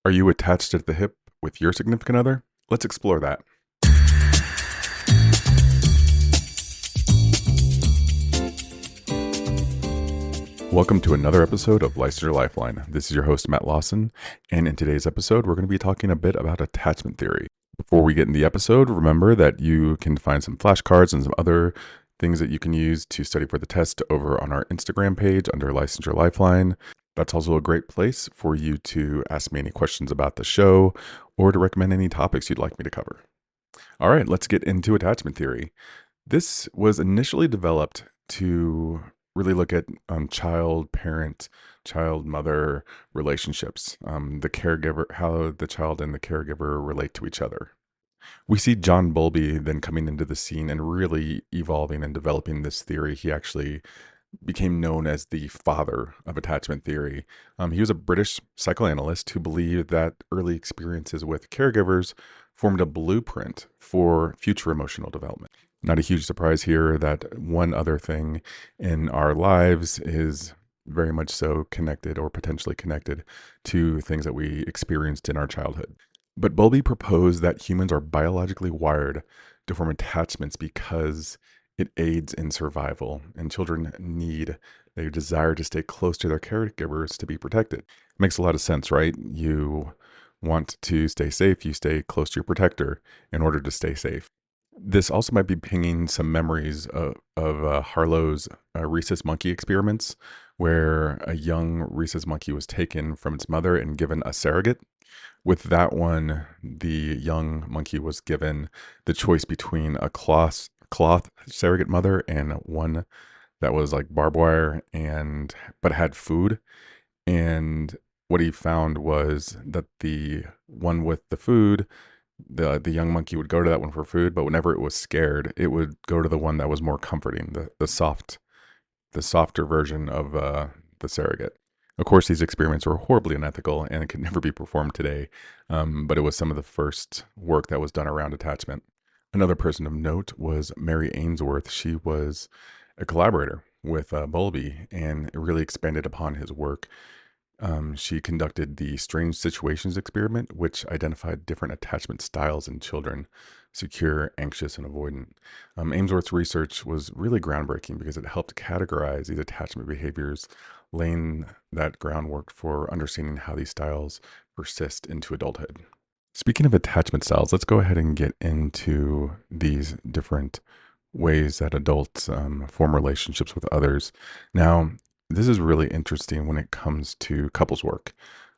Are you attached at the hip with your significant other? Let's explore that. Welcome to another episode of Licensure Lifeline. This is your host, Matt Lawson, and in today's episode, we're going to be talking a bit about attachment theory. Before we get in the episode, remember that you can find some flashcards and some other things that you can use to study for the test over on our Instagram page under Licensure Lifeline. That's also a great place for you to ask me any questions about the show or to recommend any topics you'd like me to cover. All right, let's get into attachment theory. This was initially developed to really look at child-parent, child-mother relationships, the caregiver, how the child and the caregiver relate to each other. We see John Bowlby then coming into the scene and really evolving and developing this theory. He actually became known as the father of attachment theory. He was a British psychoanalyst who believed that early experiences with caregivers formed a blueprint for future emotional development. Not a huge surprise here that one other thing in our lives is very much so connected or potentially connected to things that we experienced in our childhood. But Bowlby proposed that humans are biologically wired to form attachments because it aids in survival, and children need their desire to stay close to their caregivers to be protected. Makes a lot of sense, right? You want to stay safe, you stay close to your protector in order to stay safe. This also might be pinging some memories of Harlow's rhesus monkey experiments, where a young rhesus monkey was taken from its mother and given a surrogate. With that one, the young monkey was given the choice between a cloth surrogate mother and one that was like barbed wire but had food. And what he found was that the one with the food, the young monkey would go to that one for food, but whenever it was scared, it would go to the one that was more comforting, the softer version of the surrogate. Of course, these experiments were horribly unethical and it could never be performed today, but it was some of the first work that was done around attachment. Another person of note was Mary Ainsworth. She was a collaborator with Bowlby and really expanded upon his work. She conducted the Strange Situations experiment, which identified different attachment styles in children: secure, anxious, and avoidant. Ainsworth's research was really groundbreaking because it helped categorize these attachment behaviors, laying that groundwork for understanding how these styles persist into adulthood. Speaking of attachment styles, let's go ahead and get into these different ways that adults form relationships with others. Now, this is really interesting when it comes to couples work.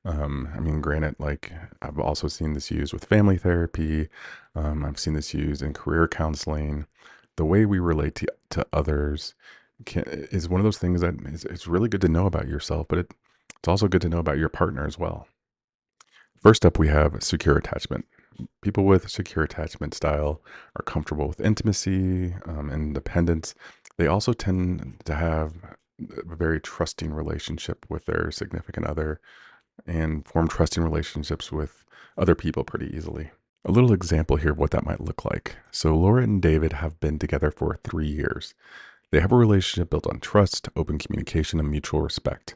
Granted, like I've also seen this used with family therapy. I've seen this used in career counseling. The way we relate to others is one of those things that it's really good to know about yourself, but it's also good to know about your partner as well. First up, we have secure attachment. People with secure attachment style are comfortable with intimacy, independence. They also tend to have a very trusting relationship with their significant other and form trusting relationships with other people pretty easily. A little example here of what that might look like. So Laura and David have been together for 3 years. They have a relationship built on trust, open communication, and mutual respect.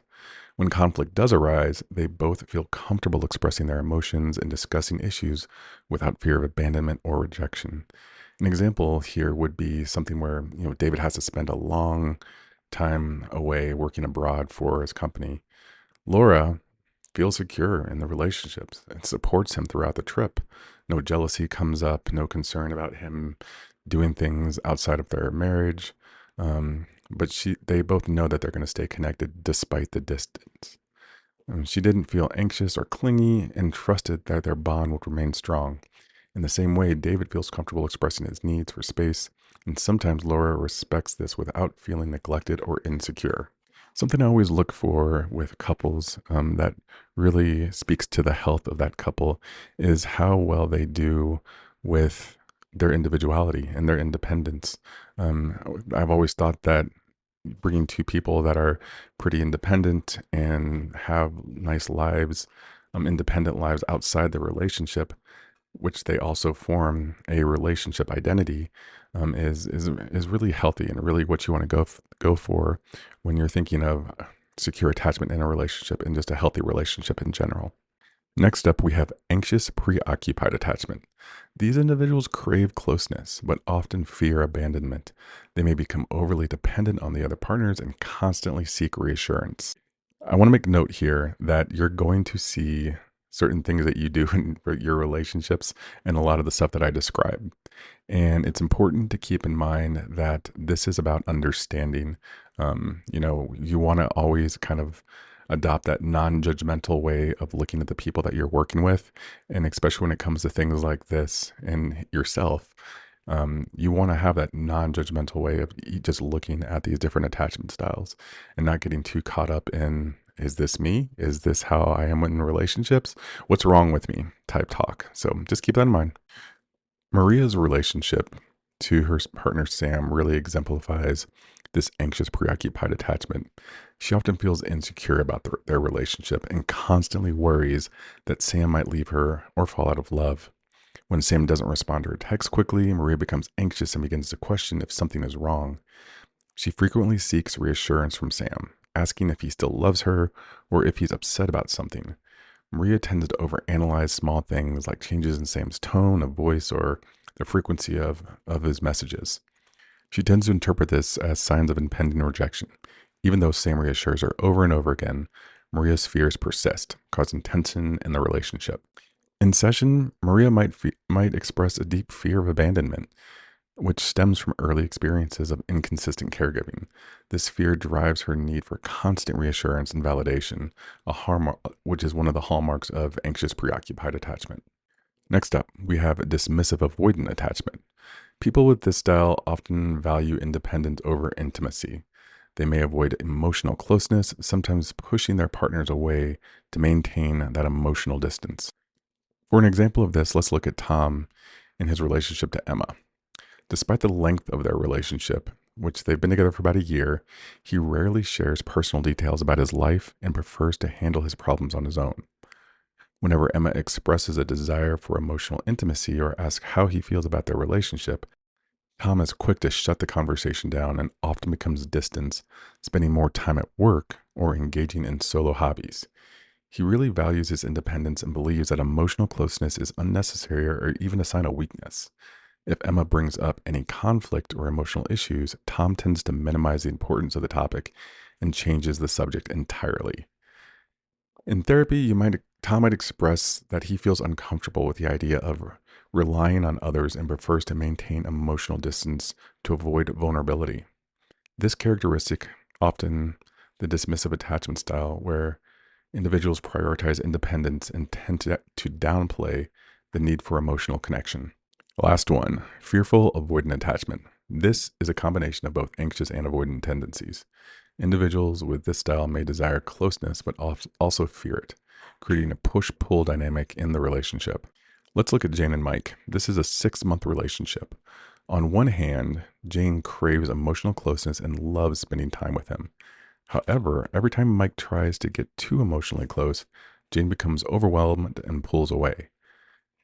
When conflict does arise, they both feel comfortable expressing their emotions and discussing issues without fear of abandonment or rejection. An example here would be something where, David has to spend a long time away working abroad for his company. Laura feels secure in the relationships and supports him throughout the trip. No jealousy comes up, no concern about him doing things outside of their marriage. But they both know that they're going to stay connected despite the distance. She didn't feel anxious or clingy and trusted that their bond would remain strong. In the same way, David feels comfortable expressing his needs for space, and sometimes Laura respects this without feeling neglected or insecure. Something I always look for with couples that really speaks to the health of that couple is how well they do with their individuality and their independence. I've always thought that bringing two people that are pretty independent and have nice lives, independent lives outside the relationship, which they also form a relationship identity, is really healthy and really what you want to go for when you're thinking of secure attachment in a relationship and just a healthy relationship in general. Next up, we have anxious preoccupied attachment. These individuals crave closeness, but often fear abandonment. They may become overly dependent on the other partners and constantly seek reassurance. I want to make note here that you're going to see certain things that you do in your relationships and a lot of the stuff that I described. And it's important to keep in mind that this is about understanding. You want to always kind of adopt that non-judgmental way of looking at the people that you're working with. And especially when it comes to things like this and yourself, you want to have that non-judgmental way of just looking at these different attachment styles and not getting too caught up in, is this me? Is this how I am in relationships? What's wrong with me? Type talk. So just keep that in mind. Maria's relationship to her partner Sam really exemplifies this anxious, preoccupied attachment. She often feels insecure about their relationship and constantly worries that Sam might leave her or fall out of love. When Sam doesn't respond to her text quickly, Maria becomes anxious and begins to question if something is wrong. She frequently seeks reassurance from Sam, asking if he still loves her or if he's upset about something. Maria tends to overanalyze small things like changes in Sam's tone of voice or the frequency of his messages. She tends to interpret this as signs of impending rejection. Even though Sam reassures her over and over again, Maria's fears persist, causing tension in the relationship. In session, Maria might express a deep fear of abandonment, which stems from early experiences of inconsistent caregiving. This fear drives her need for constant reassurance and validation, which is one of the hallmarks of anxious preoccupied attachment. Next up, we have dismissive avoidant attachment. People with this style often value independence over intimacy. They may avoid emotional closeness, sometimes pushing their partners away to maintain that emotional distance. For an example of this, let's look at Tom and his relationship to Emma. Despite the length of their relationship, which they've been together for about a year, he rarely shares personal details about his life and prefers to handle his problems on his own. Whenever Emma expresses a desire for emotional intimacy or asks how he feels about their relationship, Tom is quick to shut the conversation down and often becomes distant, spending more time at work or engaging in solo hobbies. He really values his independence and believes that emotional closeness is unnecessary or even a sign of weakness. If Emma brings up any conflict or emotional issues, Tom tends to minimize the importance of the topic and changes the subject entirely. In therapy, Tom might express that he feels uncomfortable with the idea of relying on others and prefers to maintain emotional distance to avoid vulnerability. This characteristic, often the dismissive attachment style, where individuals prioritize independence and tend to downplay the need for emotional connection. Last one, fearful avoidant attachment. This is a combination of both anxious and avoidant tendencies. Individuals with this style may desire closeness but also fear it, creating a push-pull dynamic in the relationship. Let's look at Jane and Mike. This is a 6-month relationship. On one hand, Jane craves emotional closeness and loves spending time with him. However, every time Mike tries to get too emotionally close, Jane becomes overwhelmed and pulls away.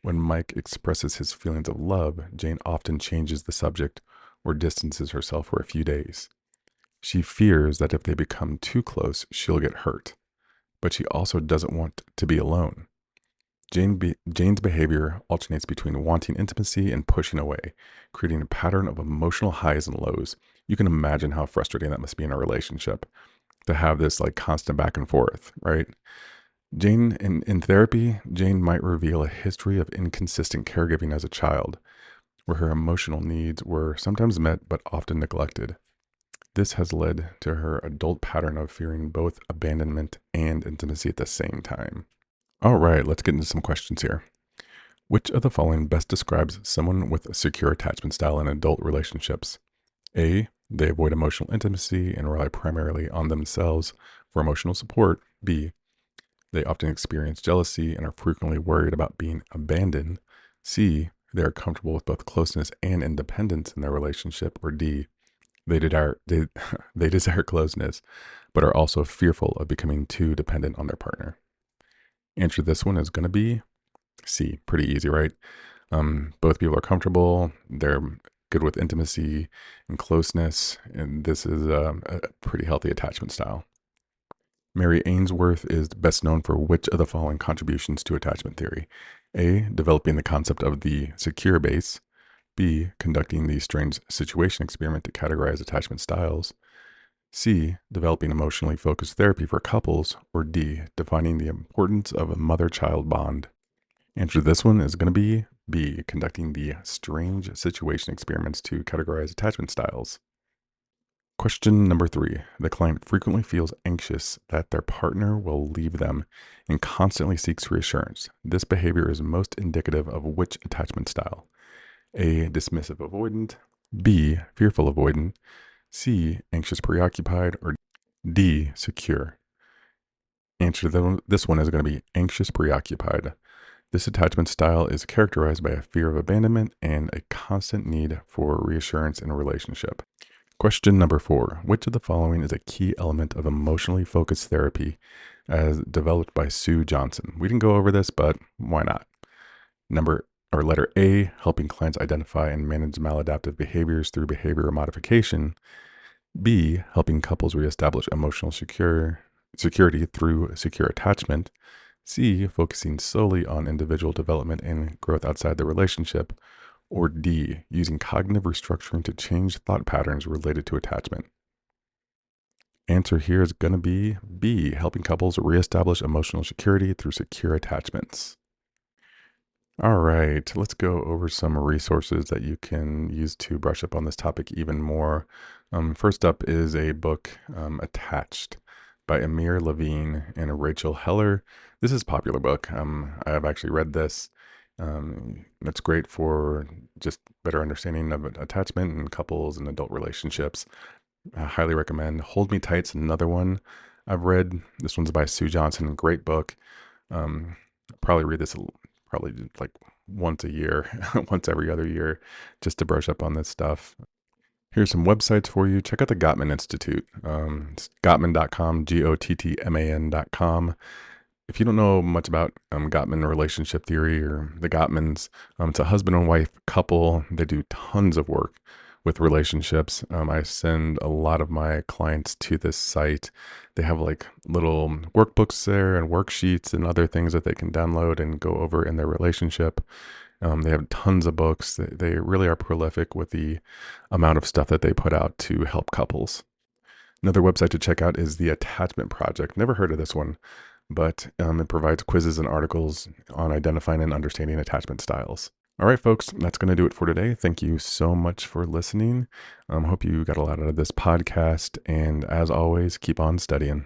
When Mike expresses his feelings of love, Jane often changes the subject or distances herself for a few days. She fears that if they become too close, she'll get hurt, but she also doesn't want to be alone. Jane's behavior alternates between wanting intimacy and pushing away, creating a pattern of emotional highs and lows. You can imagine how frustrating that must be in a relationship to have this like constant back and forth, right? In therapy, Jane might reveal a history of inconsistent caregiving as a child, where her emotional needs were sometimes met but often neglected. This has led to her adult pattern of fearing both abandonment and intimacy at the same time. All right, let's get into some questions here. Which of the following best describes someone with a secure attachment style in adult relationships? A, they avoid emotional intimacy and rely primarily on themselves for emotional support. B, they often experience jealousy and are frequently worried about being abandoned. C, they are comfortable with both closeness and independence in their relationship. Or D, they desire closeness, but are also fearful of becoming too dependent on their partner. Answer to this one is going to be C. Pretty easy, right? Both people are comfortable. They're good with intimacy and closeness, and this is a pretty healthy attachment style. Mary Ainsworth is best known for which of the following contributions to attachment theory? A. Developing the concept of the secure base. B. Conducting the strange situation experiment to categorize attachment styles. C. Developing emotionally focused therapy for couples. Or D. Defining the importance of a mother-child bond. Answer to this one is going to be B. Conducting the strange situation experiments to categorize attachment styles. Question number 3. The client frequently feels anxious that their partner will leave them and constantly seeks reassurance. This behavior is most indicative of which attachment style? A. Dismissive avoidant. B. Fearful avoidant. C. Anxious preoccupied. Or D. Secure. Answer to this one is going to be anxious preoccupied. This attachment style is characterized by a fear of abandonment and a constant need for reassurance in a relationship. Question number 4. Which of the following is a key element of emotionally focused therapy as developed by Sue Johnson? We didn't go over this, but why not? Letter A, helping clients identify and manage maladaptive behaviors through behavioral modification. B, helping couples reestablish emotional security through secure attachment. C, focusing solely on individual development and growth outside the relationship. Or D, using cognitive restructuring to change thought patterns related to attachment. Answer here is going to be B, helping couples reestablish emotional security through secure attachments. All right, let's go over some resources that you can use to brush up on this topic even more. First up is a book, Attached, by Amir, Levine, and Rachel Heller. This is a popular book. I have actually read this. It's great for just better understanding of attachment and couples and adult relationships. I highly recommend. Hold Me Tight's another one I've read. This one's by Sue Johnson. Great book. Probably read this probably like once a year, once every other year, just to brush up on this stuff. Here's some websites for you. Check out the Gottman Institute. It's Gottman.com, Gottman.com. If you don't know much about Gottman relationship theory or the Gottmans, it's a husband and wife couple. They do tons of work with relationships. I send a lot of my clients to this site. They have like little workbooks there and worksheets and other things that they can download and go over in their relationship. They have tons of books. They really are prolific with the amount of stuff that they put out to help couples. Another website to check out is the Attachment Project. Never heard of this one, but it provides quizzes and articles on identifying and understanding attachment styles. All right, folks, that's going to do it for today. Thank you so much for listening. Hope you got a lot out of this podcast. And as always, keep on studying.